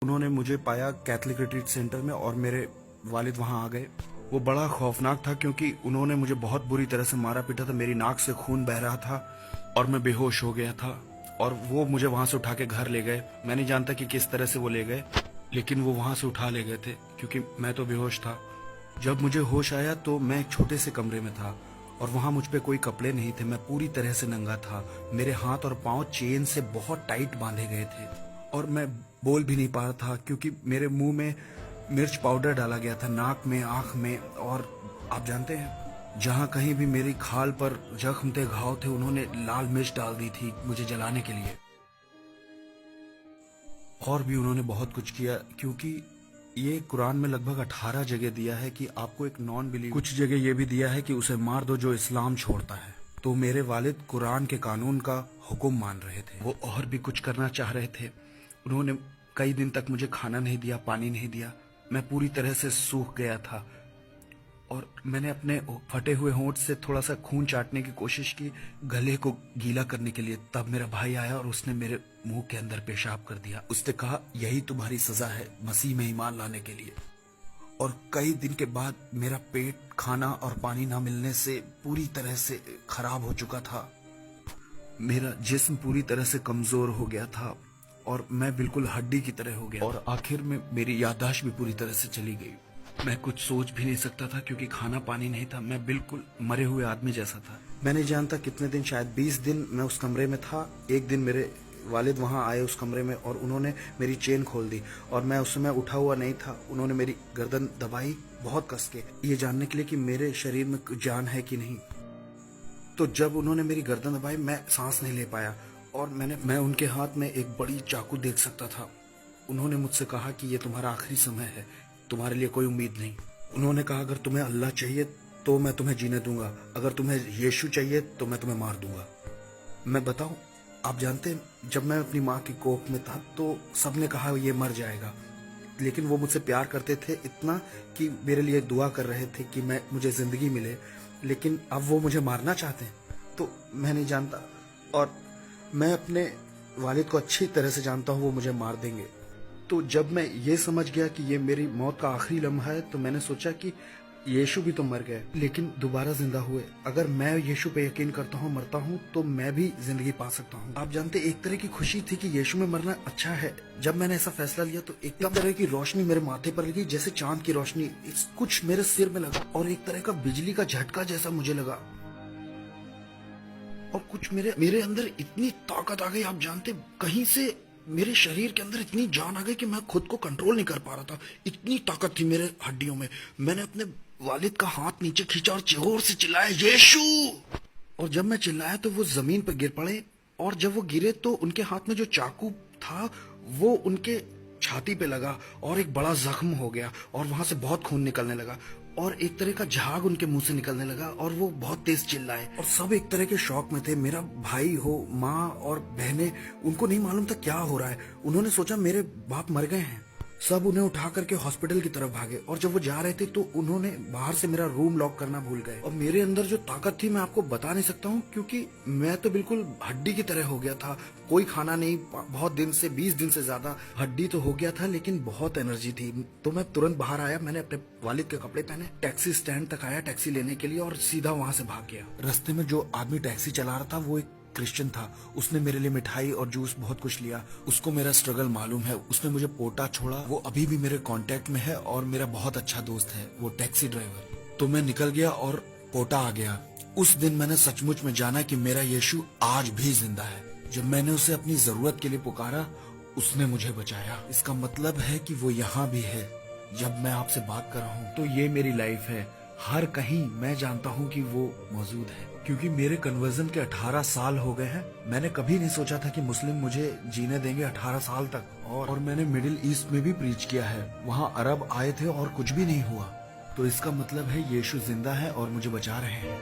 उन्होंने मुझे पाया कैथलिक रिट्रीट सेंटर में और मेरे वालिद वहां आ गए। वो बड़ा खौफनाक था क्योंकि उन्होंने मुझे बहुत बुरी तरह से मारा पीटा था। मेरी नाक से खून बह रहा था और मैं बेहोश हो गया था और वो मुझे वहां से उठा के घर ले गए। मैं नहीं जानता कि किस तरह से वो ले गए, लेकिन वो वहां से उठा ले गए थे क्योंकि मैं तो बेहोश था। जब मुझे होश आया तो मैं एक छोटे से कमरे में था और वहां मुझ पे कोई कपड़े नहीं थे। मैं पूरी तरह से नंगा था। मेरे हाथ और पांव चेन से बहुत टाइट बांधे गए थे और मैं बोल भी नहीं पा रहा था क्योंकि मेरे मुंह में मिर्च पाउडर डाला गया था, नाक में, आंख में। और आप जानते हैं, जहां कहीं भी मेरी खाल पर जख्म थे, घाव थे, उन्होंने लाल मिर्च डाल दी थी मुझे जलाने के लिए। और भी उन्होंने बहुत कुछ किया क्योंकि ये कुरान में लगभग 18 जगह दिया है कि आपको एक नॉन बिलीव, कुछ जगह ये भी दिया है कि उसे मार दो जो इस्लाम छोड़ता है। तो मेरे वालिद कुरान के कानून का हुक्म मान रहे थे। वो और भी कुछ करना चाह रहे थे। उन्होंने कई दिन तक मुझे खाना नहीं दिया, पानी नहीं दिया। मैं पूरी तरह से सूख गया था और मैंने अपने फटे हुए होंठ से थोड़ा सा खून चाटने की कोशिश की गले को गीला करने के लिए। तब मेरा भाई आया और उसने मेरे मुंह के अंदर पेशाब कर दिया। उसने कहा, यही तुम्हारी सजा है मसीह में ईमान लाने के लिए। और कई दिन के बाद मेरा पेट खाना और पानी ना मिलने से पूरी तरह से खराब हो चुका था। मेरा जिस्म पूरी तरह से कमजोर हो गया था और मैं बिल्कुल हड्डी की तरह हो गया और आखिर में मेरी याददाश्त भी पूरी तरह से चली गई। मैं कुछ सोच भी नहीं सकता था क्योंकि खाना पानी नहीं था। मैं बिल्कुल मरे हुए आदमी जैसा था। मैं नहीं जानता कितने दिन, शायद 20 दिन मैं उस कमरे में था। एक दिन मेरे वालिद वहां आए उस कमरे में और उन्होंने मेरी चेन खोल दी और मैं उस समय उठा हुआ नहीं था। उन्होंने मेरी गर्दन दबाई बहुत कस के, ये जानने के लिए कि मेरे शरीर में जान है कि नहीं। तो जब उन्होंने मेरी गर्दन दबाई, मैं सांस नहीं ले पाया और मैं उनके हाथ में एक बड़ी चाकू देख सकता था। उन्होंने मुझसे कहा कि ये तुम्हारा आखिरी समय है, तुम्हारे लिए कोई उम्मीद नहीं। उन्होंने कहा, अगर तुम्हें अल्लाह चाहिए तो मैं तुम्हें जीने दूंगा, अगर तुम्हें यीशु चाहिए तो मैं तुम्हें मार दूंगा। मैं बताऊं, आप जानते हैं, जब मैं अपनी माँ की कोख में था तो सबने कहा ये मर जाएगा, लेकिन वो मुझसे प्यार करते थे इतना कि मेरे लिए दुआ कर रहे थे कि मुझे जिंदगी मिले। लेकिन अब वो मुझे मारना चाहते हैं तो मैं नहीं जानता। और मैं अपने वालिद को अच्छी तरह से जानता हूँ, वो मुझे मार देंगे। तो जब मैं ये समझ गया कि ये मेरी मौत का आखिरी लम्हा है तो मैंने सोचा कि यीशु भी तो मर गए लेकिन दोबारा जिंदा हुए। अगर मैं यीशु पे यकीन करता हूँ, मरता हूँ, तो मैं भी जिंदगी पा सकता हूँ। आप जानते, एक तरह की खुशी थी कि यीशु में मरना अच्छा है। जब मैंने ऐसा फैसला लिया तो एक तरह की रोशनी मेरे माथे पर लगी, जैसे चांद की रोशनी कुछ मेरे सिर में लगा और एक तरह का बिजली का झटका जैसा मुझे लगा और कुछ मेरे अंदर इतनी ताकत आ गई। आप जानते, कहीं से मेरे शरीर के अंदर इतनी जान आ गई कि मैं खुद को कंट्रोल नहीं कर पा रहा था। इतनी ताकत थी मेरे हड्डियों में। मैंने अपने वालिद का हाथ नीचे खींचा और जोर से चिल्लाया, यीशु। और जब मैं चिल्लाया तो वो जमीन पर गिर पड़े और जब वो गिरे तो उनके हाथ में जो चाकू था वो उनके छाती पे लगा और एक बड़ा जख्म हो गया और वहां से बहुत खून निकलने लगा और एक तरह का झाग उनके मुंह से निकलने लगा और वो बहुत तेज चिल्लाए और सब एक तरह के शौक में थे। मेरा भाई हो, माँ और बहनें, उनको नहीं मालूम था क्या हो रहा है। उन्होंने सोचा मेरे बाप मर गए हैं। सब उन्हें उठा करके हॉस्पिटल की तरफ भागे और जब वो जा रहे थे तो उन्होंने बाहर से मेरा रूम लॉक करना भूल गए। और मेरे अंदर जो ताकत थी मैं आपको बता नहीं सकता हूँ क्योंकि मैं तो बिल्कुल हड्डी की तरह हो गया था। कोई खाना नहीं, बहुत दिन से, 20 दिन से ज्यादा। हड्डी तो हो गया था लेकिन बहुत एनर्जी थी। तो मैं तुरंत बाहर आया, मैंने अपने वालिद के कपड़े पहने, टैक्सी स्टैंड तक आया टैक्सी लेने के लिए और सीधा वहां से भाग गया। रास्ते में जो आदमी टैक्सी चला रहा था वो एक क्रिश्चियन था। उसने मेरे लिए मिठाई और जूस बहुत कुछ लिया। उसको मेरा स्ट्रगल मालूम है। उसने मुझे पोटा छोड़ा। वो अभी भी मेरे कांटेक्ट में है और मेरा बहुत अच्छा दोस्त है, वो टैक्सी ड्राइवर। तो मैं निकल गया और पोटा आ गया। उस दिन मैंने सचमुच में जाना कि मेरा यीशु आज भी जिंदा है। जब मैंने उसे अपनी जरूरत के लिए पुकारा, उसने मुझे बचाया। इसका मतलब है कि वो यहाँ भी है। जब मैं आपसे बात कर रहा हूँ तो ये मेरी लाइफ है। हर कहीं मैं जानता हूँ कि वो मौजूद है क्योंकि मेरे कन्वर्जन के 18 साल हो गए हैं। मैंने कभी नहीं सोचा था कि मुस्लिम मुझे जीने देंगे 18 साल तक। और मैंने मिडिल ईस्ट में भी प्रीच किया है। वहाँ अरब आए थे और कुछ भी नहीं हुआ। तो इसका मतलब है यीशु जिंदा है और मुझे बचा रहे हैं।